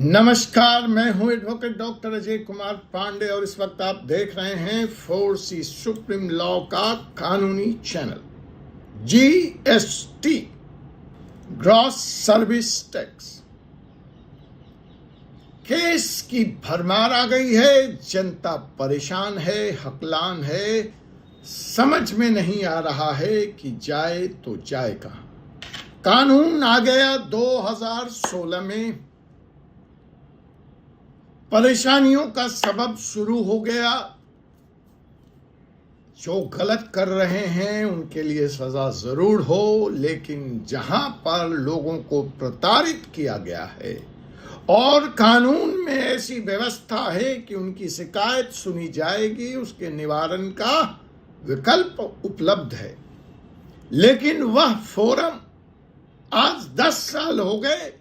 नमस्कार, मैं हूं एडवोकेट डॉक्टर अजय कुमार पांडे और इस वक्त आप देख रहे हैं 4C सुप्रीम लॉ का कानूनी channel. GST, gross service tax case की भरमार आ गई है। जनता परेशान है, हकलान है, समझ में नहीं आ रहा है कि जाए तो जाए कहां। कानून आ गया 2016 में, परेशानियों का सबब शुरू हो गया। जो गलत कर रहे हैं उनके लिए सजा जरूर हो, लेकिन जहां पर लोगों को प्रताड़ित किया गया है और कानून में ऐसी व्यवस्था है कि उनकी शिकायत सुनी जाएगी, उसके निवारण का विकल्प उपलब्ध है, लेकिन वह फोरम आज 10 साल हो गए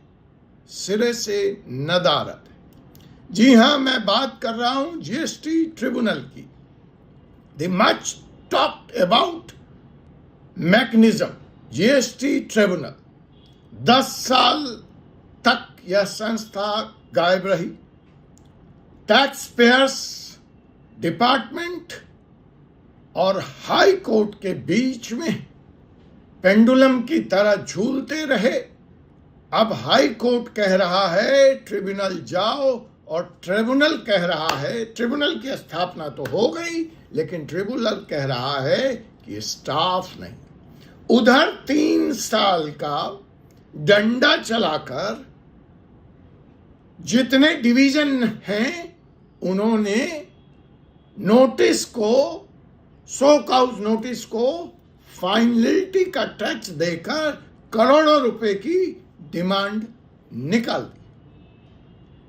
सिरे से नदारद। जी हां, मैं बात कर रहा हूं जीएसटी ट्रिब्यूनल की, the much talked about mechanism GST tribunal. 10 साल तक यह संस्था गायब रही। टैक्स पेयर्स डिपार्टमेंट और हाई कोर्ट के बीच में पेंडुलम की तरह झूलते रहे। अब हाई कोर्ट कह रहा है ट्रिब्यूनल जाओ और ट्रिब्यूनल कह रहा है, ट्रिब्यूनल की स्थापना तो हो गई लेकिन ट्रिब्यूनल कह रहा है कि स्टाफ नहीं। उधर 3 साल का डंडा चलाकर जितने डिवीजन हैं उन्होंने नोटिस को, शो काउज नोटिस को फाइनलिटी का टैक्स देकर करोड़ों रुपए की डिमांड निकाल दी।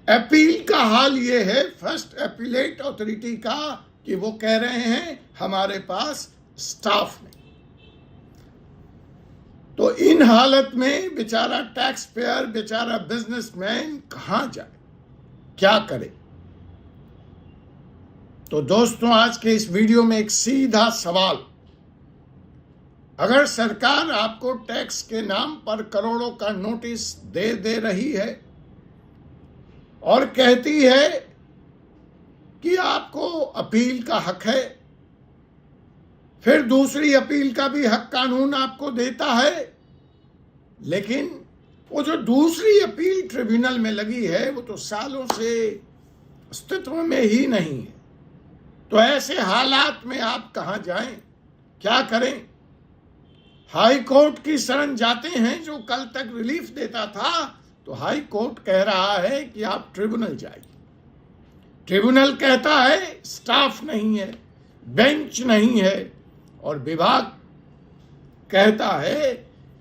अपील का हाल ये है फर्स्ट अपीलेट अथॉरिटी का कि वो कह रहे हैं हमारे पास स्टाफ नहीं। तो इन हालत में बेचारा टैक्स पेयर, बेचारा बिजनेसमैन कहां जाए, क्या करे। तो दोस्तों, आज के इस वीडियो में एक सीधा सवाल, अगर सरकार आपको टैक्स के नाम पर करोड़ों का नोटिस दे रही है और कहती है कि आपको अपील का हक है, फिर दूसरी अपील का भी हक कानून आपको देता है, लेकिन वो जो दूसरी अपील ट्रिब्यूनल में लगी है वो तो सालों से अस्तित्व में ही नहीं है। तो ऐसे हालात में आप कहां जाएं, क्या करें। हाई कोर्ट की शरण जाते हैं जो कल तक रिलीफ देता था, तो हाई कोर्ट कह रहा है कि आप ट्रिब्यूनल जाइए। ट्रिब्यूनल कहता है स्टाफ नहीं है, बेंच नहीं है, और विभाग कहता है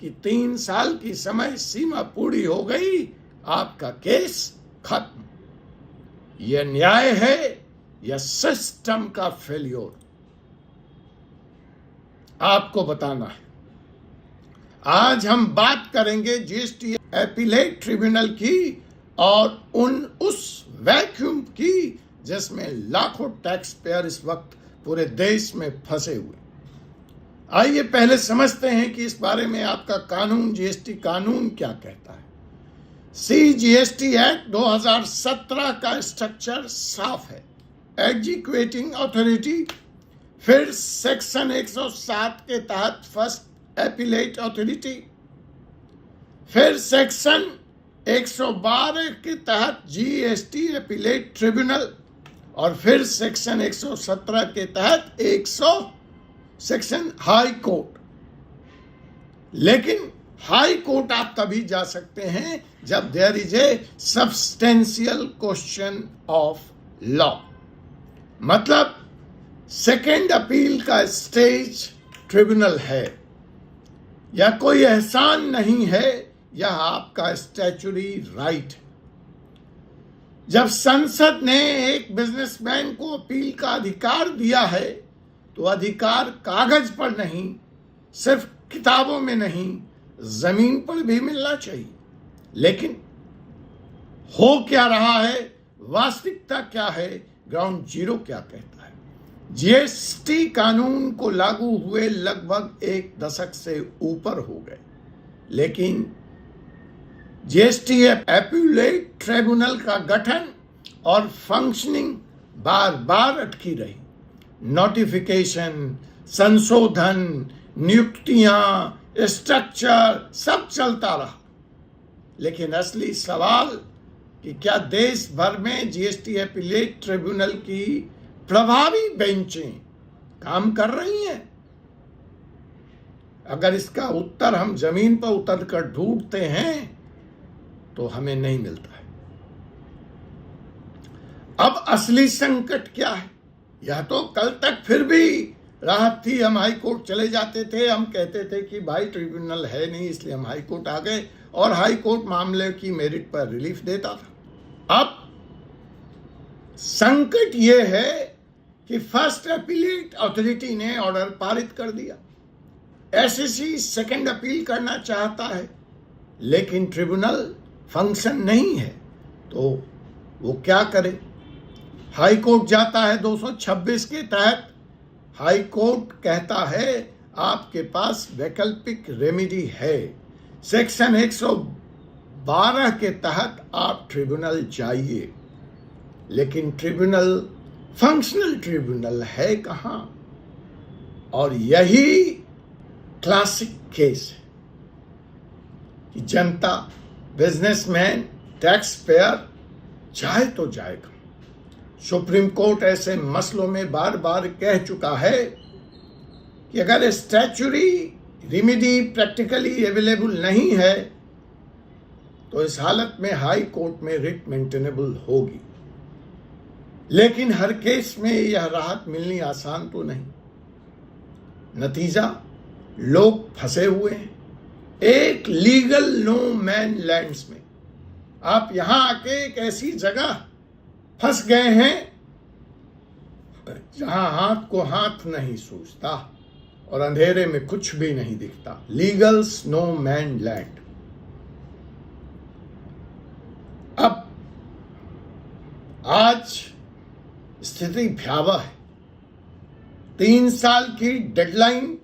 कि 3 साल की समय सीमा पूरी हो गई, आपका केस खत्म। यह न्याय है या सिस्टम का फेल्योर, आपको बताना है। आज हम बात करेंगे जीएसटी अपीलेट ट्रिब्यूनल की और उस वैक्यूम की जिसमें लाखों टैक्स पेयर इस वक्त पूरे देश में फंसे हुए। आइए पहले समझते हैं कि इस बारे में आपका कानून, जीएसटी कानून क्या कहता है। जीएसटी एक्ट 2017 का स्ट्रक्चर साफ है। एग्जीक्यूटिंग अथॉरिटी, फिर सेक्शन 107 के तहत फर्स्ट अपीलेट अथॉरिटी, फिर सेक्शन 112 के तहत जीएसटी अपीलेट ट्रिब्यूनल, और फिर सेक्शन 117 के तहत सेक्शन हाई कोर्ट। लेकिन हाई कोर्ट आप तभी जा सकते हैं जब there is a substantial question of law, मतलब सेकेंड अपील का स्टेज ट्रिब्यूनल है, या कोई एहसान नहीं है, यह आपका स्टैच्यूटरी राइट है। जब संसद ने एक बिजनेसमैन को अपील का अधिकार दिया है तो अधिकार कागज पर नहीं, सिर्फ किताबों में नहीं, जमीन पर भी मिलना चाहिए। लेकिन हो क्या रहा है, वास्तविकता क्या है, ग्राउंड जीरो क्या कहता है। जीएसटी कानून को लागू हुए लगभग 1 दशक से ऊपर हो गए, लेकिन जीएसटी एपीलेट ट्रिब्यूनल का गठन और फंक्शनिंग बार बार अटकी रही। नोटिफिकेशन, संशोधन, नियुक्तियां, स्ट्रक्चर सब चलता रहा, लेकिन असली सवाल कि क्या देश भर में जीएसटी एपीलेट ट्रिब्यूनल की प्रभावी बेंचें काम कर रही हैं? अगर इसका उत्तर हम जमीन पर उतरकर ढूंढते हैं तो हमें नहीं मिलता है। अब असली संकट क्या है? यह तो कल तक फिर भी राहत थी, हम हाई कोर्ट चले जाते थे, हम कहते थे कि भाई ट्रिब्यूनल है नहीं इसलिए हम हाई कोर्ट आ गए, और हाई कोर्ट मामले की मेरिट पर रिलीफ देता था। अब संकट यह है कि फर्स्ट अपीलेट अथॉरिटी ने ऑर्डर पारित कर दिया। एसएससी सेकंड अपील करना चाहता है, लेकिन ट्रिब्यूनल फंक्शन नहीं है, तो वो क्या करे? हाई कोर्ट जाता है 226 के तहत। हाई कोर्ट कहता है आपके पास वैकल्पिक रेमेडी है, सेक्शन 112 के तहत आप ट्रिब्यूनल जाइए, लेकिन ट्रिब्यूनल फंक्शनल ट्रिब्यूनल है कहां? और यही क्लासिक केस है कि जनता, बिजनेसमैन, टैक्स पेयर चाहे तो जाएगा। सुप्रीम कोर्ट ऐसे मसलों में बार बार कह चुका है कि अगर स्टैच्यूटरी रेमेडी प्रैक्टिकली अवेलेबल नहीं है तो इस हालत में हाई कोर्ट में रिट मेंटेनेबल होगी, लेकिन हर केस में यह राहत मिलनी आसान तो नहीं। नतीजा, लोग फंसे हुए हैं एक लीगल नो मैन लैंड्स में। आप यहां आके एक ऐसी जगह फंस गए हैं जहां हाथ को हाथ नहीं सूझता और अंधेरे में कुछ भी नहीं दिखता। Legal no man land. अब आज स्थिति भयावह है। 3 साल की डेडलाइन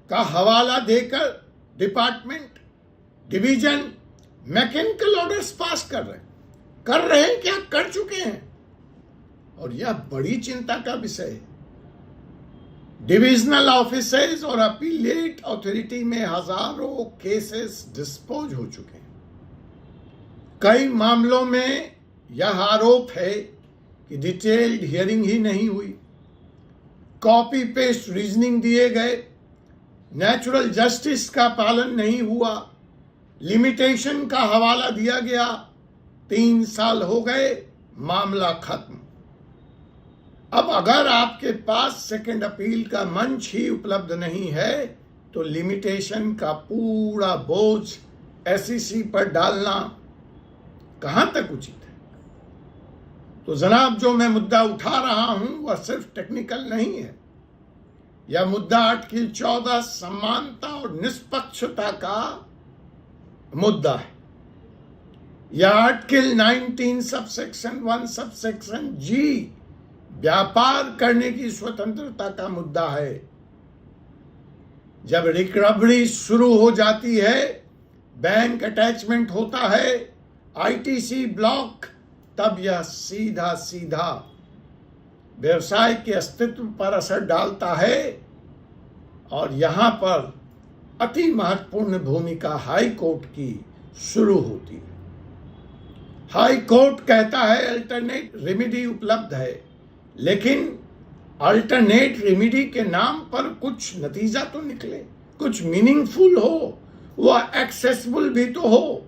का हवाला देकर department, division mechanical orders pass कर रहे हैं क्या कर चुके हैं, और यह बड़ी चिंता का विषय है। डिविजनल ऑफिसेज और अपीलेट अथॉरिटी में हजारों केसेस डिस्पोज हो चुके हैं। कई मामलों में यह आरोप है कि डिटेल्ड हियरिंग ही नहीं हुई, कॉपी पेस्ट रीजनिंग दिए गए, नेचुरल जस्टिस का पालन नहीं हुआ, लिमिटेशन का हवाला दिया गया। 3 साल हो गए, मामला खत्म। अब अगर आपके पास सेकंड अपील का मंच ही उपलब्ध नहीं है तो लिमिटेशन का पूरा बोझ एसईसी पर डालना कहां तक उचित है? तो जनाब, जो मैं मुद्दा उठा रहा हूं वह सिर्फ टेक्निकल नहीं है। यह मुद्दा आर्टिकल 14 समानता और निष्पक्षता का मुद्दा है। यह आर्टिकल 19 सबसेक्शन 1 सबसेक्शन जी व्यापार करने की स्वतंत्रता का मुद्दा है। जब रिकवरी शुरू हो जाती है, बैंक अटैचमेंट होता है, आईटीसी ब्लॉक, तब यह सीधा सीधा व्यवसाय के अस्तित्व पर असर डालता है। और यहां पर अति महत्वपूर्ण भूमिका हाई कोर्ट की शुरू होती है। हाई कोर्ट कहता है अल्टरनेट रेमेडी उपलब्ध है, लेकिन अल्टरनेट रेमेडी के नाम पर कुछ नतीजा तो निकले, कुछ मीनिंगफुल हो, वह एक्सेसिबल भी तो हो।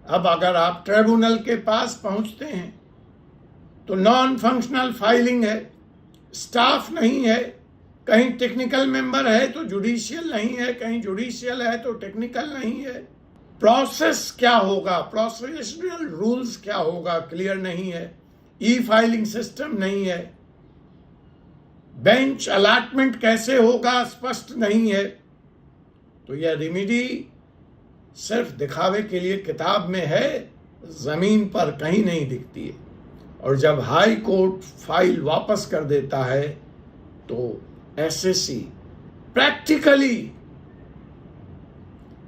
अब अगर आप ट्रिब्यूनल के पास पहुंचते हैं तो नॉन फंक्शनल फाइलिंग है, स्टाफ नहीं है, कहीं टेक्निकल मेंबर है तो जुडिशियल नहीं है, कहीं जुडिशियल है तो टेक्निकल नहीं है। प्रोसेस क्या होगा, प्रोसेसुअल रूल्स क्या होगा, क्लियर नहीं है। ई फाइलिंग सिस्टम नहीं है, बेंच अलॉटमेंट कैसे होगा स्पष्ट नहीं है। तो यह रेमेडी सिर्फ दिखावे के लिए किताब में है, जमीन पर कहीं नहीं दिखती है। और जब हाई कोर्ट फाइल वापस कर देता है तो एसएससी प्रैक्टिकली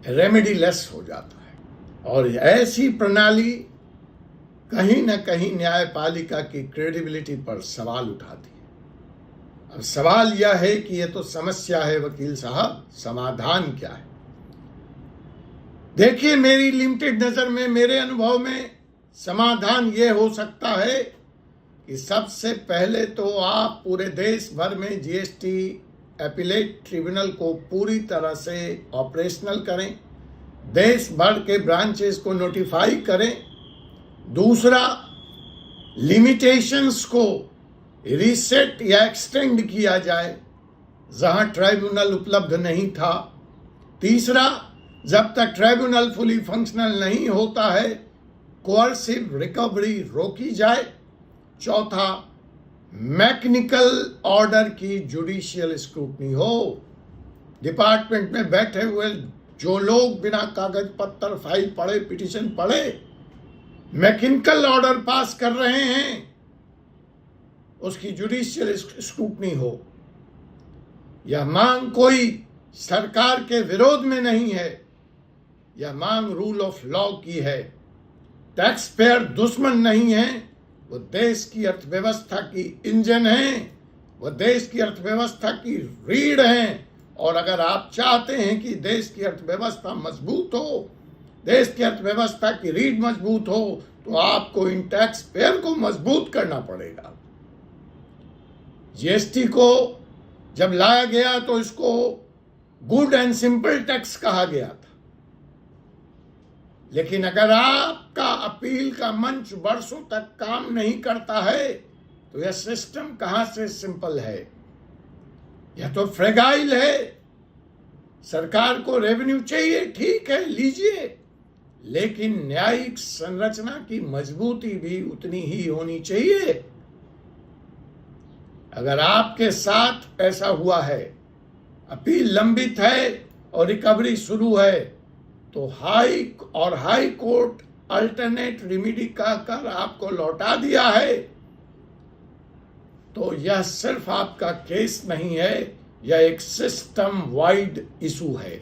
रेमेडीलेस हो जाता है। और ऐसी प्रणाली कहीं न कहीं न्यायपालिका की क्रेडिबिलिटी पर सवाल उठाती है। अब सवाल यह है कि ये तो समस्या है वकील साहब, समाधान क्या है? देखिए, मेरी लिमिटेड नजर में, मेरे अनुभव में समाधान ये हो सकता है कि सबसे पहले तो आप पूरे देश भर में जीएसटी एपिलेट ट्रिब्यूनल को पूरी तरह से ऑपरेशनल करें, देश भर के ब्रांचेस को नोटिफाई करें। दूसरा, लिमिटेशंस को रीसेट या एक्सटेंड किया जाए जहां ट्राइब्यूनल उपलब्ध नहीं था। तीसरा, जब तक ट्राइब्यूनल फुली फंक्शनल नहीं होता है, कोअर्सिव रिकवरी रोकी जाए। चौथा, मैकेनिकल ऑर्डर की जुडिशियल स्क्रूटनी हो। डिपार्टमेंट में बैठे हुए जो लोग बिना कागज पत्तर फाइल पढ़े, पिटीशन पढ़े, मैकेनिकल ऑर्डर पास कर रहे हैं, उसकी जुडिशियल स्क्रूटनी हो। यह मांग कोई सरकार के विरोध में नहीं है, यह मांग रूल ऑफ लॉ की है। टैक्स पेयर दुश्मन नहीं है, वो देश की अर्थव्यवस्था की इंजन है, वो देश की अर्थव्यवस्था की रीढ़ है। और अगर आप चाहते हैं कि देश की अर्थव्यवस्था मजबूत हो, देश की अर्थव्यवस्था की रीढ़ मजबूत हो, तो आपको इन टैक्स पेयर को मजबूत करना पड़ेगा। जीएसटी को जब लाया गया तो इसको गुड एंड सिंपल टैक्स कहा गया था, लेकिन अगर आपका अपील का मंच वर्षों तक काम नहीं करता है तो यह सिस्टम कहां से सिंपल है? यह तो फ्रेगाइल है। सरकार को रेवेन्यू चाहिए, ठीक है, लीजिए, लेकिन न्यायिक संरचना की मजबूती भी उतनी ही होनी चाहिए। अगर आपके साथ ऐसा हुआ है, अपील लंबित है और रिकवरी शुरू है, तो हाई कोर्ट अल्टरनेट रेमेडी का कर आपको लौटा दिया है, तो यह सिर्फ आपका केस नहीं है, यह एक सिस्टम वाइड इशू है।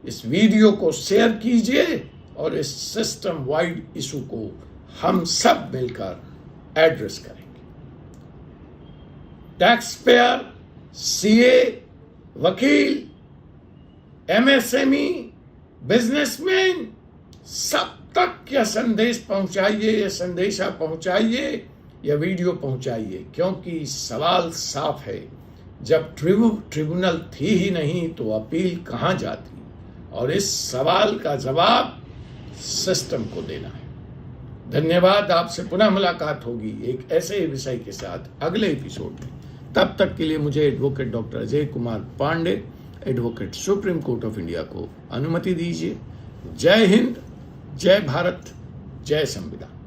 इस वीडियो को शेयर कीजिए और इस सिस्टम वाइड इशू को हम सब मिलकर एड्रेस करेंगे। टैक्स पेयर, सीए, वकील, एमएसएमई, बिजनेसमैन, सब तक यह संदेश पहुंचाइए, यह संदेशा पहुंचाइए, यह वीडियो पहुंचाइए, क्योंकि सवाल साफ है। जब ट्रिब्यूनल थी ही नहीं तो अपील कहां जाती? और इस सवाल का जवाब सिस्टम को देना है। धन्यवाद। आपसे पुनः मुलाकात होगी एक ऐसे ही विषय के साथ अगले एपिसोड में। तब तक के लिए मुझे advocate doctor Ajay Kumar Pandey, advocate supreme court of India को अनुमति दीजिए। जय हिंद, जय भारत, जय संविधान।